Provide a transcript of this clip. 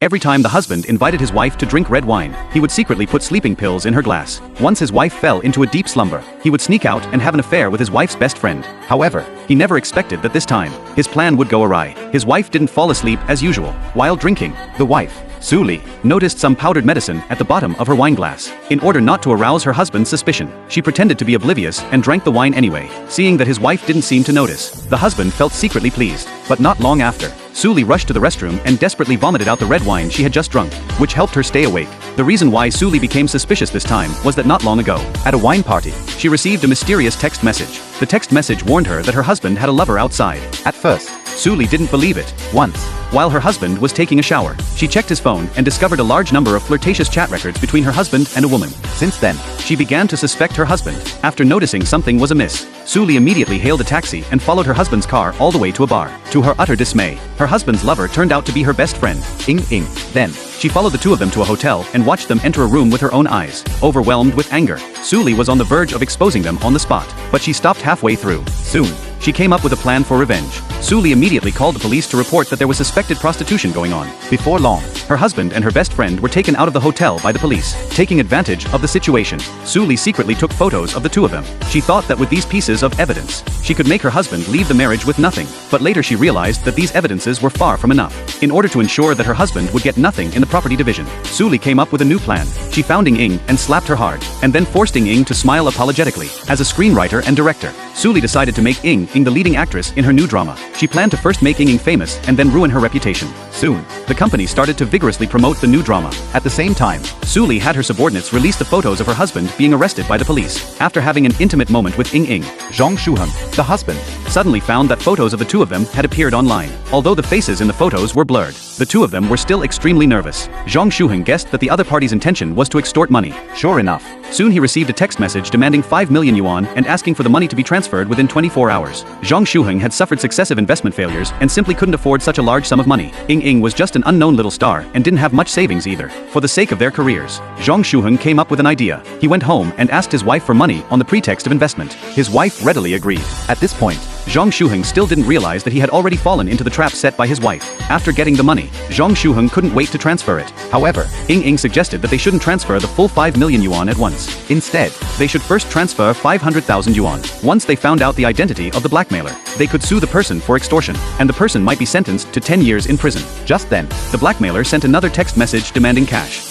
Every time the husband invited his wife to drink red wine, he would secretly put sleeping pills in her glass. Once his wife fell into a deep slumber, he would sneak out and have an affair with his wife's best friend. However, he never expected that this time, his plan would go awry. His wife didn't fall asleep as usual. While drinking, the wife, Suli, noticed some powdered medicine at the bottom of her wine glass. In order not to arouse her husband's suspicion, she pretended to be oblivious and drank the wine anyway. Seeing that his wife didn't seem to notice, the husband felt secretly pleased. But not long after, Suli rushed to the restroom and desperately vomited out the red wine she had just drunk, which helped her stay awake. The reason why Suli became suspicious this time was that not long ago, at a wine party, she received a mysterious text message. The text message warned her that her husband had a lover outside. At first, Suli didn't believe it. Once, while her husband was taking a shower, she checked his phone and discovered a large number of flirtatious chat records between her husband and a woman. Since then, she began to suspect her husband. After noticing something was amiss, Suli immediately hailed a taxi and followed her husband's car all the way to a bar. To her utter dismay, her husband's lover turned out to be her best friend, Ing Ing. Then, she followed the two of them to a hotel and watched them enter a room with her own eyes. Overwhelmed with anger, Suli was on the verge of exposing them on the spot, but she stopped halfway through. Soon, she came up with a plan for revenge. Suli immediately called the police to report that there was suspected prostitution going on. Before long, her husband and her best friend were taken out of the hotel by the police. Taking advantage of the situation, Suli secretly took photos of the two of them. She thought that with these pieces of evidence, she could make her husband leave the marriage with nothing. But later she realized that these evidences were far from enough. In order to ensure that her husband would get nothing in the property division, Suli came up with a new plan. She found Ing Ing and slapped her hard, and then forced Ing Ing to smile apologetically. As a screenwriter and director, Suli decided to make Ing Ing the leading actress in her new drama. She planned to first make Ing Ing famous and then ruin her reputation. Soon, the company started to vigorously promote the new drama. At the same time, Suli had her subordinates release the photos of her husband being arrested by the police. After having an intimate moment with Ing Ing, Zhang Shuheng, the husband, suddenly found that photos of the two of them had appeared online. Although the faces in the photos were blurred, the two of them were still extremely nervous. Zhang Shuheng guessed that the other party's intention was to extort money. Sure enough, soon he received a text message demanding 5 million yuan and asking for the money to be transferred within 24 hours. Zhang Shuheng had suffered successive investment failures and simply couldn't afford such a large sum of money. Ing Ing was just an unknown little star and didn't have much savings either. For the sake of their careers, Zhang Shuheng came up with an idea. He went home and asked his wife for money on the pretext of investment. His wife readily agreed. At this point, Zhang Shuheng still didn't realize that he had already fallen into the trap set by his wife. After getting the money, Zhang Shuheng couldn't wait to transfer it. However, Ing Ing suggested that they shouldn't transfer the full 5 million yuan at once. Instead, they should first transfer 500,000 yuan. Once they found out the identity of the blackmailer, they could sue the person for extortion, and the person might be sentenced to 10 years in prison. Just then, the blackmailer sent another text message demanding cash.